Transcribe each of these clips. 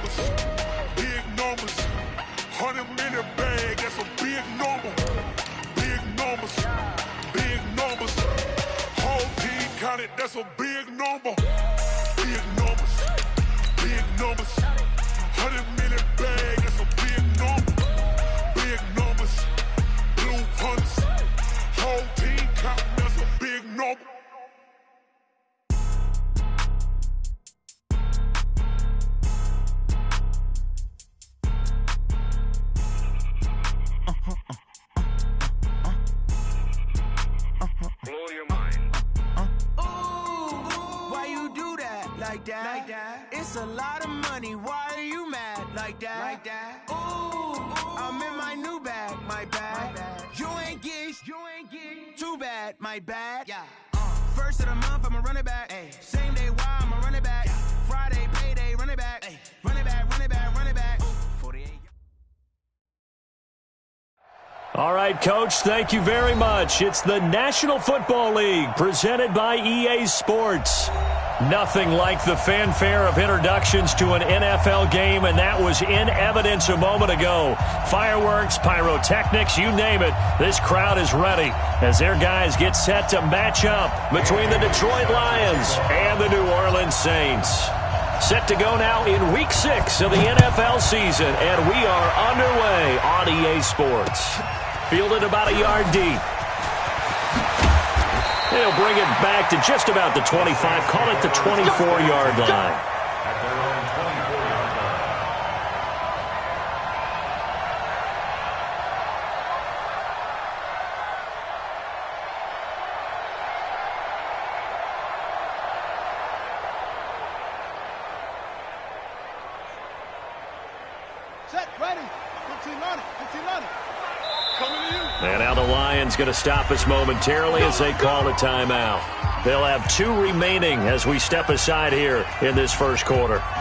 numbers, big numbers. 100-minute bag, that's a big number. Big numbers, big numbers. Whole team counted, that's a big number. Big numbers, big numbers. 100-minute bag, that's a big number. Big numbers, blue hunters. Whole team counting, that's a big number. Blow your mind. Why you do that? Like that? It's a lot of money. Why are you mad? Like that? Ooh, I'm in my new bag. My bag. You ain't get. Too bad. My bad. Yeah. First of the month, I'ma run it back. Ay. Same day, why I'ma run it back. Friday, payday, run it back. Ay. Run it back, run it back, run it back. 48. All right, Coach, thank you very much. It's the National Football League presented by EA Sports. Nothing like the fanfare of introductions to an NFL game, and that was in evidence a moment ago. Fireworks, pyrotechnics, you name it. This crowd is ready as their guys get set to match up between the Detroit Lions and the New Orleans Saints. Set to go now in Week 6 of the NFL season, and we are underway on EA Sports. Fielded about a yard deep. They'll bring it back to just about the 25, call it the 24-yard line. At their own 24-yard line. Set, ready. 15 on it, 15 on it. Coming to you. And now the Lions going to stop us momentarily as they call a timeout. They'll have 2 remaining as we step aside here in this first quarter. Come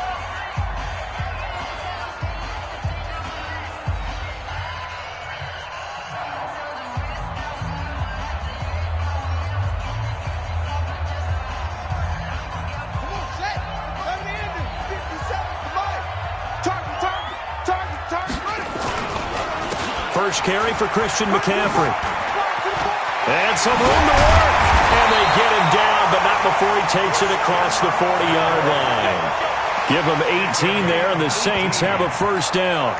on, set. Let me in there. 57, come on. Target, ready. First carry for Christian McCaffrey. And some room to work. And they get him down, but not before he takes it across the 40-yard line. Give him 18 there, and the Saints have a first down.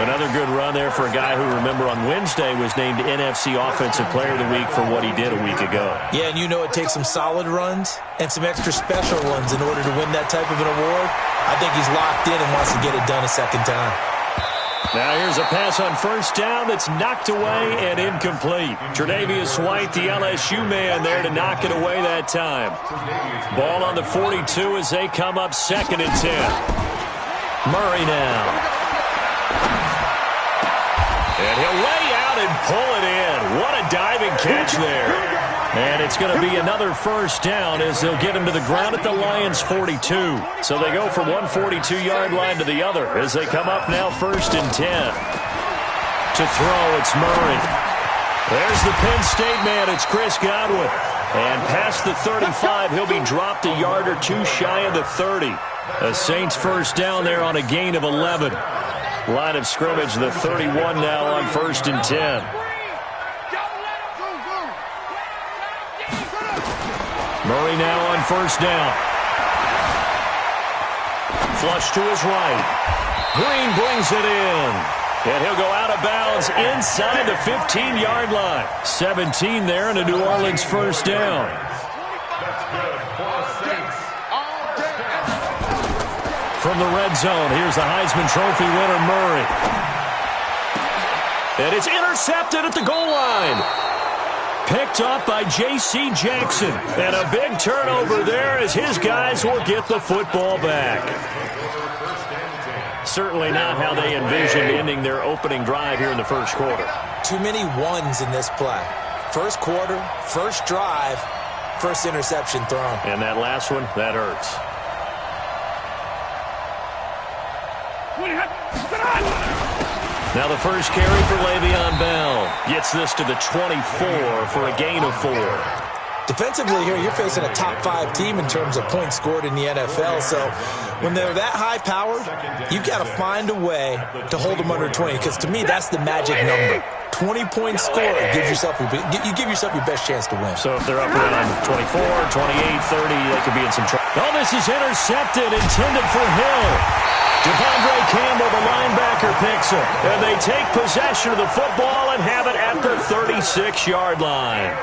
Another good run there for a guy who, remember, on Wednesday was named NFC Offensive Player of the Week for what he did a week ago. Yeah, and you know it takes some solid runs and some extra special runs in order to win that type of an award. I think he's locked in and wants to get it done a second time. Now here's a pass on first down that's knocked away and incomplete. Tre'Davious White, the LSU man, there to knock it away that time. Ball on the 42 as they come up 2nd and 10. Murray now. And he'll lay out and pull it in. What a diving catch there. And it's going to be another first down as they'll get him to the ground at the Lions' 42. So they go from one 42-yard line to the other as they come up now 1st and 10. To throw, it's Murray. There's the Penn State man. It's Chris Godwin. And past the 35, he'll be dropped a yard or 2 shy of the 30. The Saints first down there on a gain of 11. Line of scrimmage, the 31 now on 1st and 10. Murray now on first down. Flush to his right. Green brings it in. And he'll go out of bounds inside the 15-yard line. 17 there and a New Orleans first down. From the red zone, here's the Heisman Trophy winner, Murray. And it's intercepted at the goal line. Picked up by J.C. Jackson. And a big turnover there as his guys will get the football back. Certainly not how they envisioned ending their opening drive here in the first quarter. Too many ones in this play. First quarter, first drive, first interception thrown. And that last one, that hurts. Now the first carry for Le'Veon Bell. Gets this to the 24 for a gain of 4. Defensively here, you're facing a top 5 team in terms of points scored in the NFL. So when they're that high-powered, you've got to find a way to hold them under 20, because to me, that's the magic number. 20 points scored, you give yourself your best chance to win. So if they're up around 24, 28, 30, they could be in some trouble. Oh, this is intercepted, intended for Hill. Devondre Campbell, the linebacker, picks it. And they take possession of the football and have it at the 36-yard line.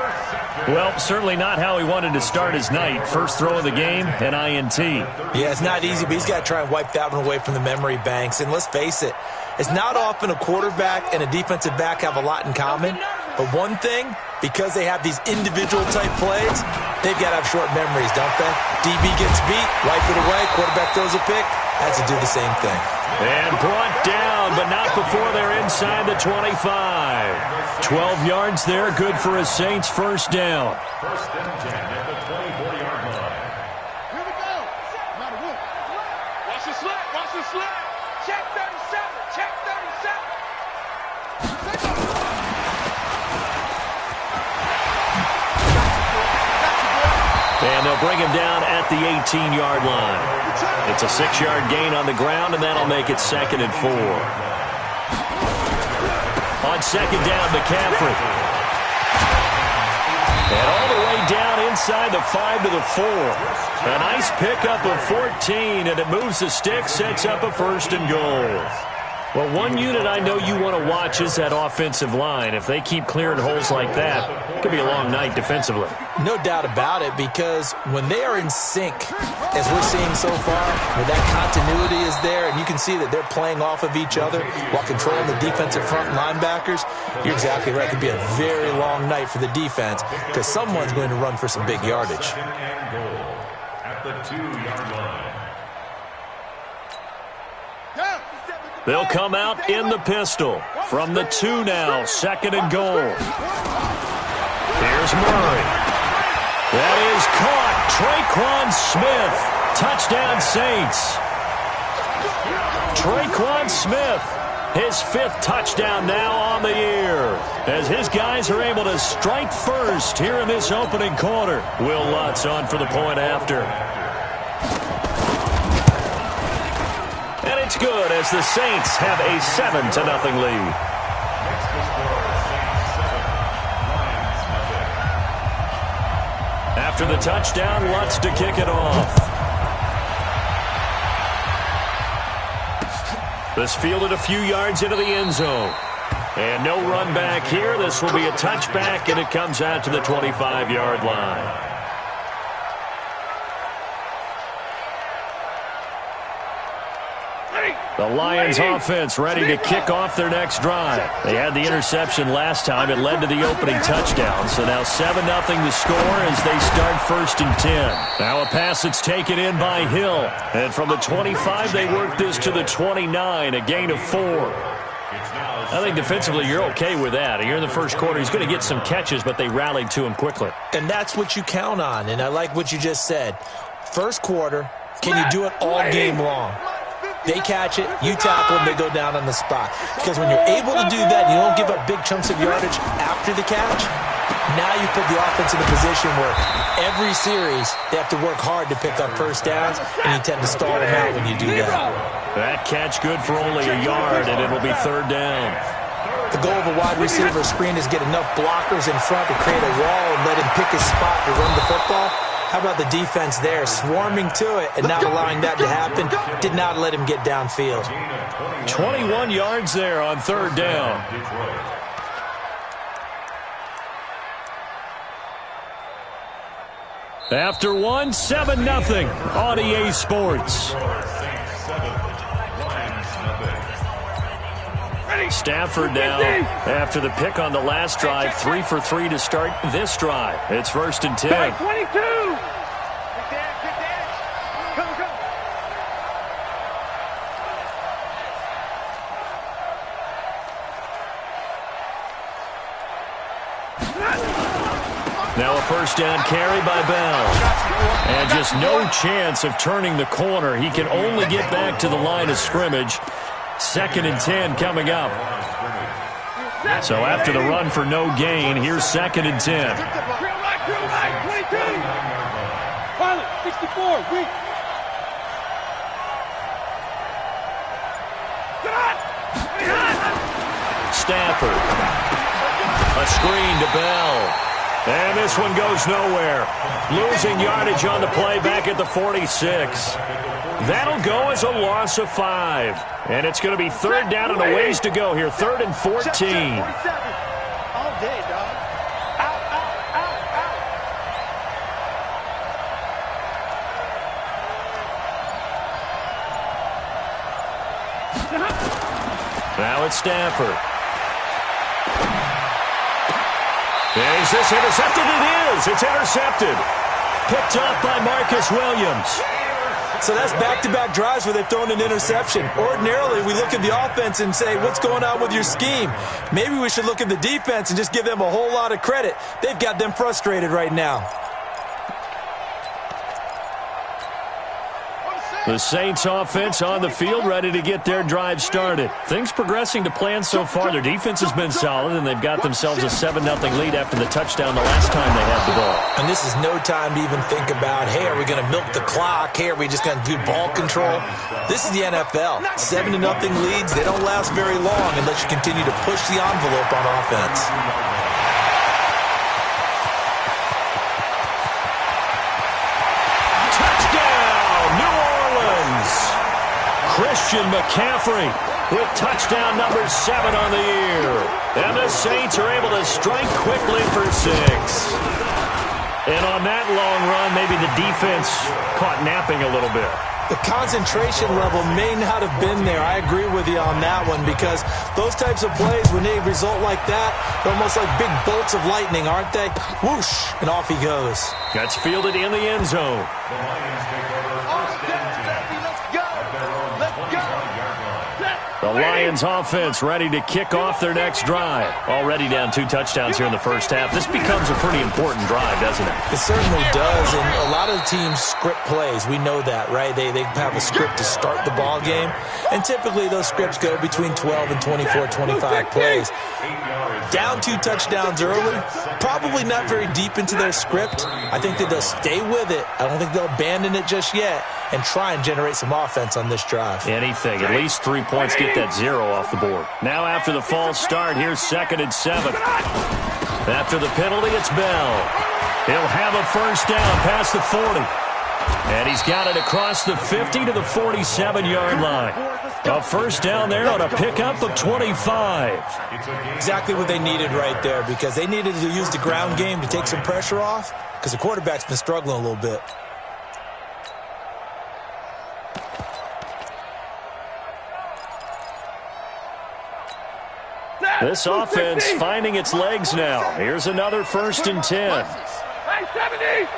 Well, certainly not how he wanted to start his night. First throw of the game, an INT. Yeah, it's not easy, but he's got to try and wipe that one away from the memory banks. And let's face it, it's not often a quarterback and a defensive back have a lot in common. But one thing, because they have these individual-type plays, they've got to have short memories, don't they? DB gets beat, wipe it away, quarterback throws a pick, has to do the same thing. And brought down, but not before they're inside the 25. 12 yards there, good for a Saints first down. First and 10 at the 24-yard line. Here we go. Not a whoop. Watch the slap. Watch the slap. Check 37. Check 37. And they'll bring him down at the 18-yard line. It's a 6-yard gain on the ground, and that'll make it 2nd and 4. On second down, McCaffrey. And all the way down inside the 5 to the 4. A nice pickup of 14, and it moves the stick, sets up a 1st and goal. Well, one unit I know you want to watch is that offensive line. If they keep clearing holes like that, it could be a long night defensively. No doubt about it, because when they are in sync, as we're seeing so far, where that continuity is there, and you can see that they're playing off of each other while controlling the defensive front linebackers, you're exactly right. It could be a very long night for the defense, because someone's going to run for some big yardage. And goal at the 2-yard line. They'll come out in the pistol. From the 2 now, 2nd and goal. Here's Murray. That is caught. Traquan Smith. Touchdown, Saints. Traquan Smith, his 5th touchdown now on the year, as his guys are able to strike first here in this opening quarter. Will Lutz on for the point after. And it's good as the Saints have a 7-0 lead. After the touchdown, Lutz to kick it off. This fielded a few yards into the end zone. And no run back here. This will be a touchback, and it comes out to the 25-yard line. The Lions offense ready to kick off their next drive. They had the interception last time. It led to the opening touchdown. So now 7-0 to score as they start 1st and 10. Now a pass that's taken in by Hill. And from the 25, they work this to the 29, a gain of 4. I think defensively you're okay with that. Here in the first quarter, he's going to get some catches, but they rallied to him quickly. And that's what you count on, and I like what you just said. First quarter, can you do it all game long? They catch it, you tackle them, they go down on the spot. Because when you're able to do that, and you don't give up big chunks of yardage after the catch, now you put the offense in a position where every series they have to work hard to pick up first downs, and you tend to stall them out when you do that. That catch good for only a yard, and it'll be 3rd down. The goal of a wide receiver screen is get enough blockers in front to create a wall and let him pick his spot to run the football. How about the defense there, swarming to it and not allowing that to happen? Did not let him get downfield. 21 yards there on 3rd down. After 7-0 on EA Sports. Stafford now, after the pick on the last drive, 3 for 3 to start this drive. It's 1st and 10. 22. Now a 1st down carry by Bell. And just no chance of turning the corner. He can only get back to the line of scrimmage. 2nd and 10 coming up. So after the run for no gain, here's 2nd and 10. 64, weak. Stafford. A screen to Bell. And this one goes nowhere. Losing yardage on the play back at the 46. That'll go as a loss of 5. And it's going to be third down and a ways to go here. 3rd and 14. All day, dog. Out, out, out, out. Now it's Stafford. Is this intercepted? It is. It's intercepted. Picked up by Marcus Williams. So that's back-to-back drives where they've thrown an interception. Ordinarily, we look at the offense and say, what's going on with your scheme? Maybe we should look at the defense and just give them a whole lot of credit. They've got them frustrated right now. The Saints offense on the field, ready to get their drive started. Things progressing to plan so far. Their defense has been solid, and they've got themselves a 7-0 lead after the touchdown the last time they had the ball. And this is no time to even think about, hey, are we going to milk the clock? Hey, are we just going to do ball control? This is the NFL. 7-0 leads, they don't last very long unless you continue to push the envelope on offense. Christian McCaffrey with touchdown number 7 on the year. And the Saints are able to strike quickly for 6. And on that long run, maybe the defense caught napping a little bit. The concentration level may not have been there. I agree with you on that one because those types of plays, when they result like that, they're almost like big bolts of lightning, aren't they? Whoosh, and off he goes. That's fielded in the end zone. The Lions take over first and 10. The Lions offense ready to kick off their next drive. Already down 2 touchdowns here in the first half. This becomes a pretty important drive, doesn't it? It certainly does, and a lot of teams script plays. We know that, right? They have a script to start the ball game, and typically those scripts go between 12 and 24, 25 plays. Down 2 touchdowns early, probably not very deep into their script. I think that they'll stay with it. I don't think they'll abandon it just yet and try and generate some offense on this drive. Anything. At least 3 points, get that 0 off the board. Now after the false start, here's 2nd and 7. After the penalty, it's Bell. He'll have a first down past the 40. And he's got it across the 50 to the 47-yard line. A first down there on a pickup of 25. Exactly what they needed right there because they needed to use the ground game to take some pressure off because the quarterback's been struggling a little bit. This offense finding its legs now. Here's another 1st and 10. Hey, 70!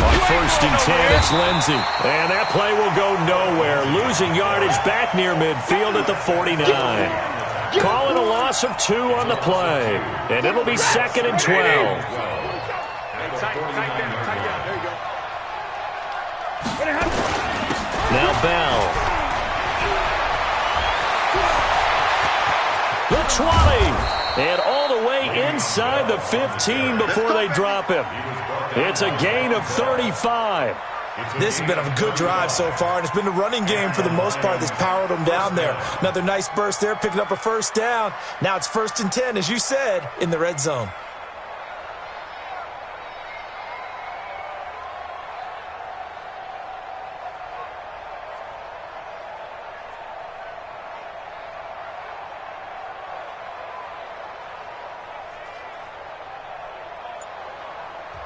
On 1st and 10, it's Lindsey. And that play will go nowhere. Losing yardage back near midfield at the 49. Calling a loss of 2 on the play. And it'll be 2nd and 12. Tight down. There you go. Now Bell. The 20. And all the way inside the 15 before they drop him. It's a gain of 35. This has been a good drive so far, and it's been the running game for the most part that's powered them down there. Another nice burst there, picking up a first down. Now it's 1st and 10, as you said, in the red zone.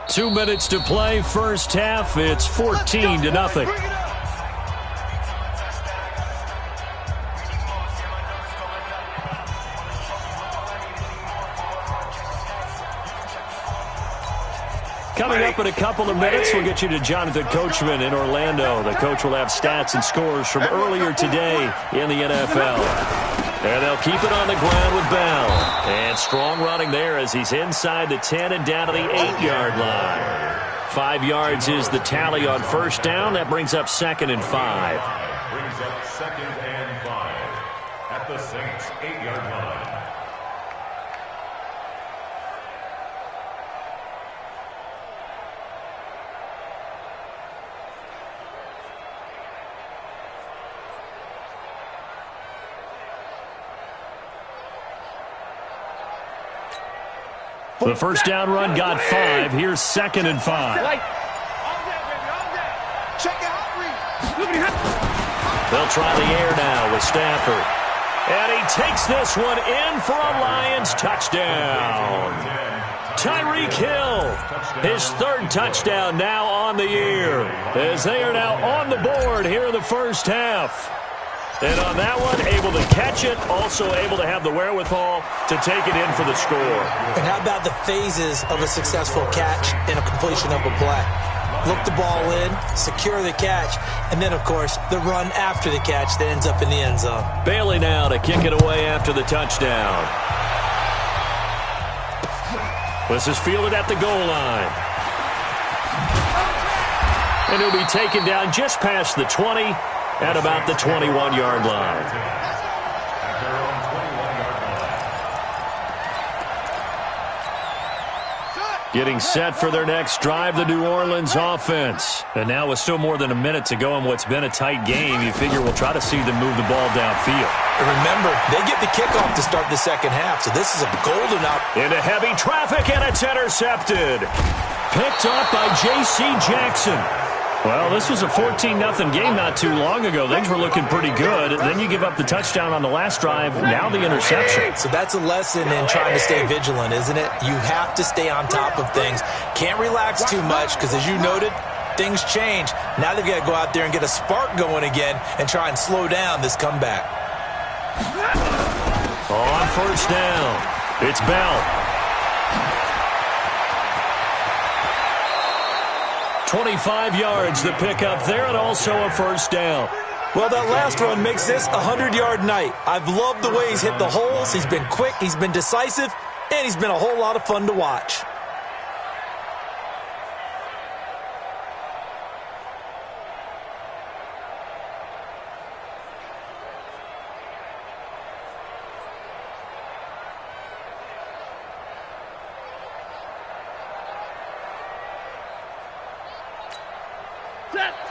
Two minutes to play, first half. It's 14-0. Coming up in a couple of minutes, we'll get you to Jonathan Coachman in Orlando. The coach will have stats and scores from earlier today in the NFL. And they'll keep it on the ground with Bell. And strong running there as he's inside the 10 and down to the 8-yard line. 5 yards is the tally on first down. That brings up 2nd and 5. Brings up 2nd and 5 at the Saints' 8-yard line. The first down run got 5. Here's 2nd and 5. They'll try the air now with Stafford. And he takes this one in for a Lions touchdown. Tyreek Hill, his 3rd touchdown now on the year, as they are now on the board here in the first half. And on that one, able to catch it, also able to have the wherewithal to take it in for the score. And how about the phases of a successful catch and a completion of a play? Look the ball in, secure the catch, and then, of course, the run after the catch that ends up in the end zone. Bailey now to kick it away after the touchdown. This is fielded at the goal line. And he'll be taken down just past the 20 at about the 21-yard line. Getting set for their next drive, the New Orleans offense. And now with still more than a minute to go in what's been a tight game, you figure we'll try to see them move the ball downfield. And remember, they get the kickoff to start the second half, so this is a golden opportunity. Into heavy traffic, and it's intercepted. Picked off by J.C. Jackson. Well, this was a 14-0 game not too long ago. Things were looking pretty good. Then you give up the touchdown on the last drive. Now the interception. So that's a lesson in trying to stay vigilant, isn't it? You have to stay on top of things. Can't relax too much because, as you noted, things change. Now they've got to go out there and get a spark going again and try and slow down this comeback. On first down, it's Bell. 25 yards the pickup there, and also a first down. Well, that last run makes this a 100-yard night. I've loved the way he's hit the holes. He's been quick, he's been decisive, and he's been a whole lot of fun to watch.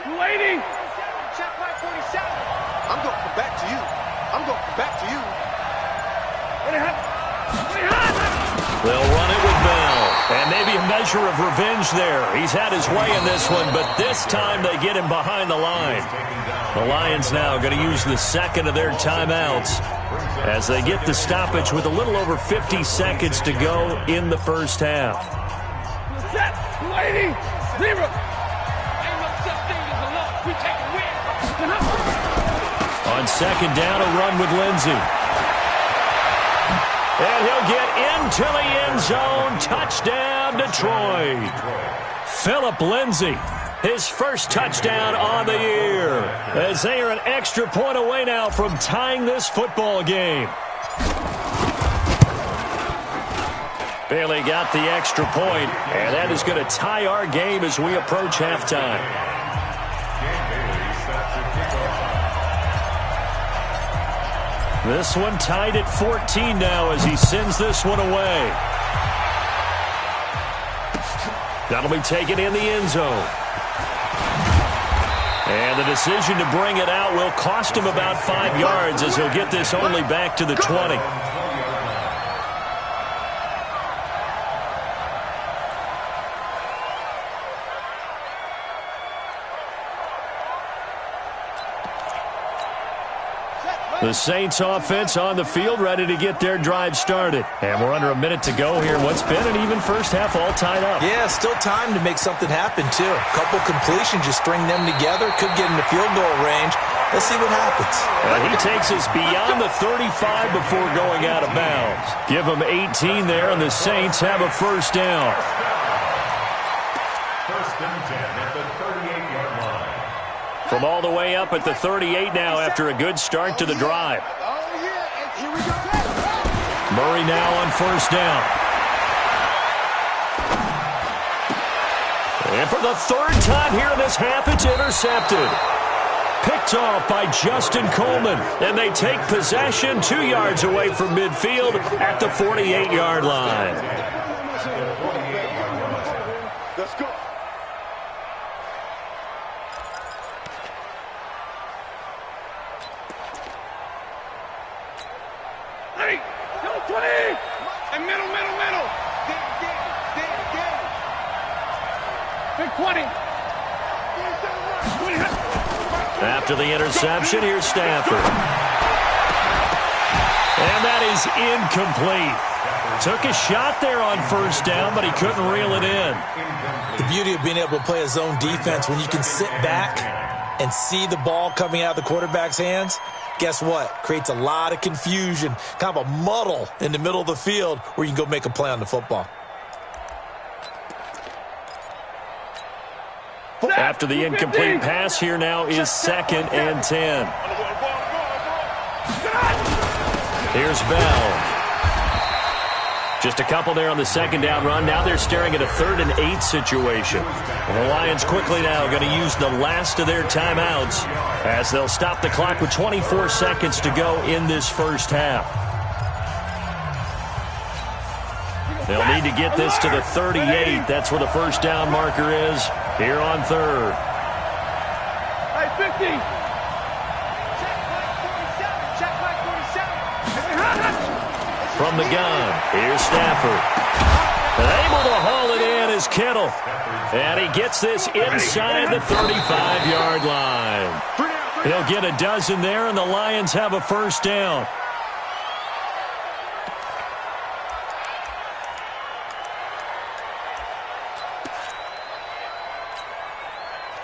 Waiting. Check my 47. I'm going to come back to you. I'm going to come back to you. They'll run it with Bell. And maybe a measure of revenge there. He's had his way in this one, but this time they get him behind the line. The Lions now going to use the second of their timeouts as they get the stoppage with a little over 50 seconds to go in the first half. Set. Waiting. 0. We take a win. On second down, a run with Lindsey. And he'll get into the end zone. Touchdown, Detroit. Phillip Lindsey, his first touchdown on the year, as they are an extra point away now from tying this football game. Bailey got the extra point, and that is going to tie our game as we approach halftime. This one tied at 14 now as he sends this one away. That'll be taken in the end zone. And the decision to bring it out will cost him about 5 yards as he'll get this only back to the 20. The Saints offense on the field, ready to get their drive started. And we're under a minute to go here. What's been an even first half all tied up. Yeah, still time to make something happen, too. A couple completions, you string them together, could get into field goal range. Let's see what happens. He takes us beyond the 35 before going out of bounds. Give them 18 there, and the Saints have a first down. First and 10 at the 38-yard line. From all the way up at the 38 now after a good start to the drive. Murray now on first down. And for the third time here in this half, it's intercepted. Picked off by Justin Coleman. And they take possession 2 yards away from midfield at the 48-yard line. Let's go. And middle. Big 20. After the interception, here's Stafford. And that is incomplete. Took a shot there on first down, but he couldn't reel it in. The beauty of being able to play a zone defense when you can sit back and see the ball coming out of the quarterback's hands, guess what? Creates a lot of confusion, kind of a muddle in the middle of the field where you can go make a play on the football. After the incomplete pass, here now is 2nd and 10. Here's Bell. Just a couple there on the 2nd down run. Now they're staring at a 3rd and 8 situation. And the Lions quickly now going to use the last of their timeouts as they'll stop the clock with 24 seconds to go in this first half. They'll need to get this to the 38. That's where the first down marker is here on 3rd. Hey, 50. Check like 47. From the gun, here's Stafford. And able to haul it in is Kittle. And he gets this inside the 35-yard line. He'll get a dozen there, and the Lions have a first down.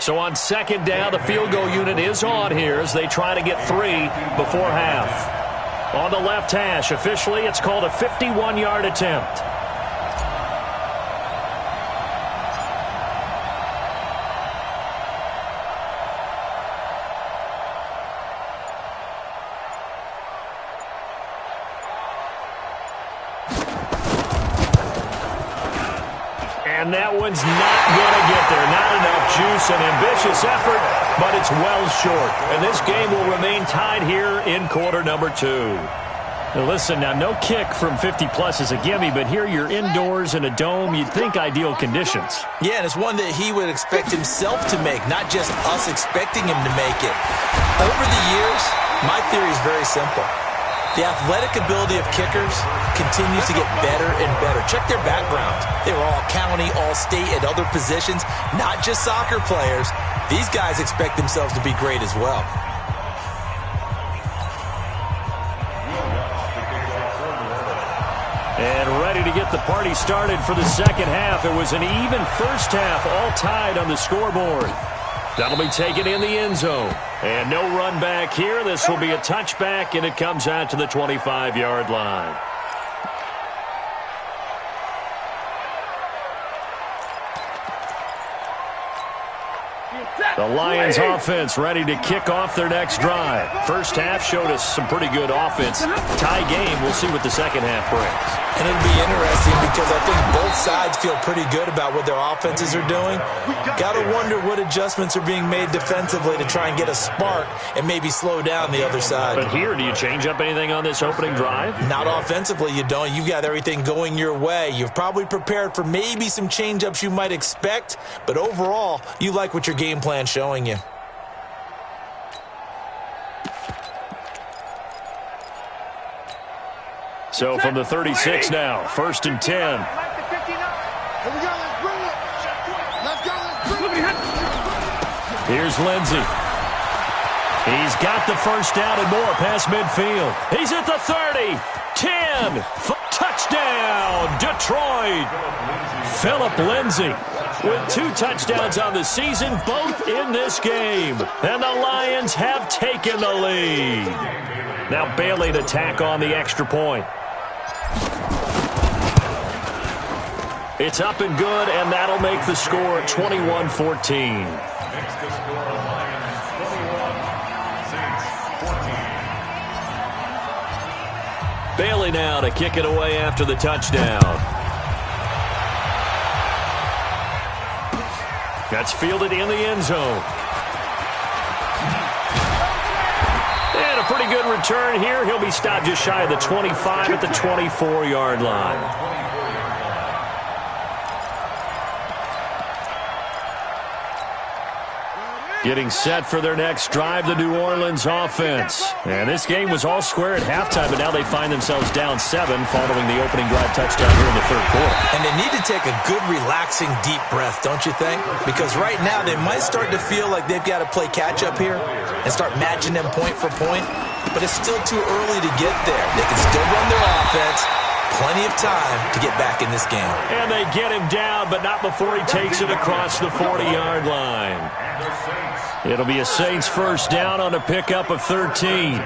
So on 2nd down, the field goal unit is on here as they try to get 3 before half. On the left hash, officially, it's called a 51-yard attempt. And that one's not going to get there. Not enough juice, an ambitious effort, but it's well short. And this game will remain tied here in quarter number 2. Now listen, now no kick from 50-plus is a gimme, but here you're indoors in a dome. You'd think ideal conditions. Yeah, and it's one that he would expect himself to make, not just us expecting him to make it. Over the years, my theory is very simple. The athletic ability of kickers continues to get better and better. Check their backgrounds. They were all county, all state, at other positions, not just soccer players. These guys expect themselves to be great as well. And ready to get the party started for the second half. It was an even first half, all tied on the scoreboard. That'll be taken in the end zone. And no run back here. This will be a touchback, and it comes out to the 25-yard line. The Lions offense ready to kick off their next drive. First half showed us some pretty good offense. Tie game. We'll see what the second half brings. And it'll be interesting because I think both sides feel pretty good about what their offenses are doing. Got to wonder what adjustments are being made defensively to try and get a spark and maybe slow down the other side. But here, do you change up anything on this opening drive? Not offensively, you don't. You've got everything going your way. You've probably prepared for maybe some change-ups you might expect, but overall, you like what your game plan's showing you. So from the 36 now, 1st and 10. Here we go, let's bring it. Let's go, let's bring it. Here's Lindsey. He's got the first down and more past midfield. He's at the 30, 10, touchdown, Detroit. Philip Lindsey with 2 touchdowns on the season, both in this game. And the Lions have taken the lead. Now Bailey to tack on the extra point. It's up and good, and that'll make the score 21-14. Bailey now to kick it away after the touchdown. That's fielded in the end zone. And a pretty good return here. He'll be stopped just shy of the 25 at the 24-yard line. Getting set for their next drive, the New Orleans offense. And this game was all square at halftime, but now they find themselves down 7 following the opening drive touchdown here in the third quarter. And they need to take a good, relaxing, deep breath, don't you think? Because right now they might start to feel like they've got to play catch-up here and start matching them point for point. But it's still too early to get there. They can still run their offense. Plenty of time to get back in this game. And they get him down, but not before he takes it across the 40-yard line. It'll be a Saints first down on a pickup of 13.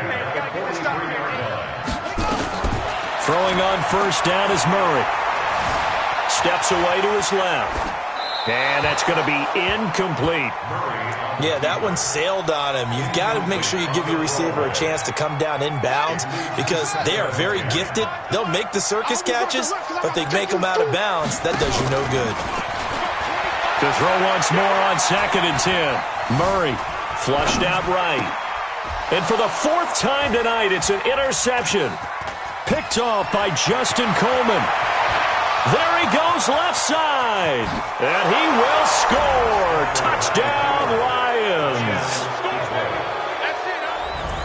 Throwing on first down is Murray. Steps away to his left. And that's going to be incomplete. Yeah, that one sailed on him. You've got to make sure you give your receiver a chance to come down inbounds because they are very gifted. They'll make the circus catches, but they make them out of bounds. That does you no good. To throw once more on 2nd and 10. Murray flushed out right. And for the 4th time tonight, it's an interception. Picked off by Justin Coleman. There he goes left side. And he will score. Touchdown, Lions.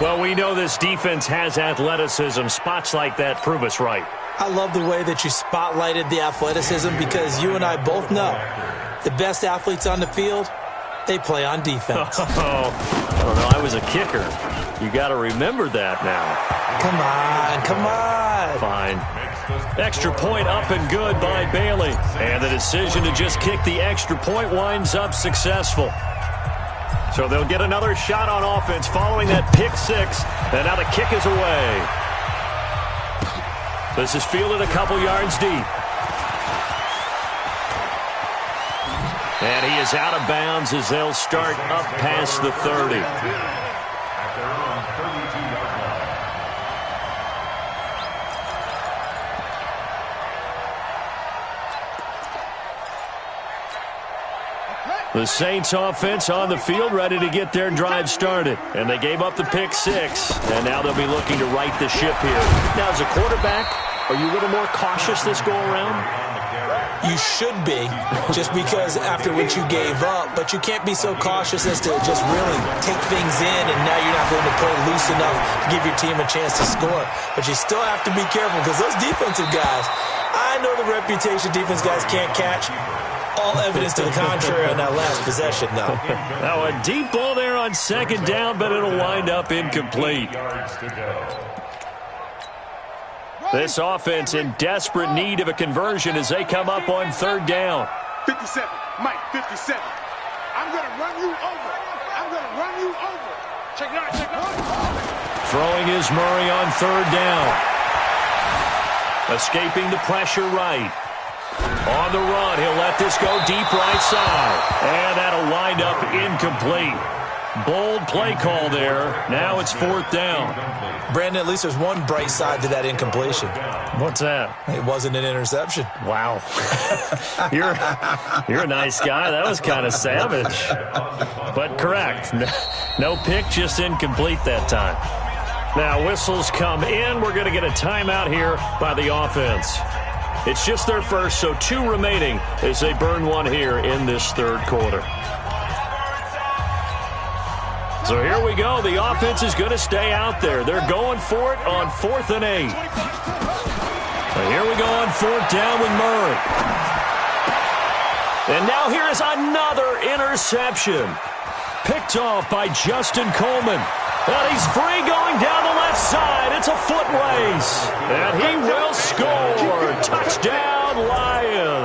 Well, we know this defense has athleticism. Spots like that prove us right. I love the way that you spotlighted the athleticism because you and I both know the best athletes on the field, they play on defense. Oh, I don't know. I was a kicker. You got to remember that now. Come on. Fine. Extra point up and good by Bailey. And the decision to just kick the extra point winds up successful. So they'll get another shot on offense following that pick 6. And now the kick is away. This is fielded a couple yards deep. And he is out of bounds as they'll start up past the 30. The Saints offense on the field ready to get their drive started. And they gave up the pick 6. And now they'll be looking to right the ship here. Now, as a quarterback, are you a little more cautious this go-around? You should be, just because after what you gave up. But you can't be so cautious as to just really take things in, and now you're not going to play loose enough to give your team a chance to score. But you still have to be careful because those defensive guys, I know the reputation defense guys can't catch. All evidence to the contrary on that last possession, though. Now, a deep ball there on 2nd down, but it'll wind up incomplete. This offense in desperate need of a conversion as they come up on 3rd down. 57, Mike, 57. I'm going to run you over. I'm going to run you over. Check it out, check it out. Throwing is Murray on 3rd down. Escaping the pressure right. On the run, he'll let this go deep right side. And that'll wind up incomplete. Bold play call there. Now it's 4th down. Brandon, at least there's one bright side to that incompletion. What's that? It wasn't an interception. Wow. You're a nice guy. That was kind of savage. But correct. No pick, just incomplete that time. Now whistles come in. We're going to get a timeout here by the offense. It's just their first, so 2 remaining as they burn one here in this 3rd quarter. So here we go. The offense is going to stay out there. They're going for it on 4th and 8. So here we go on 4th down with Murray. And now here is another interception. Picked off by Justin Coleman. And he's free going down the left side. It's a foot race. And he will score. Touchdown, Lions.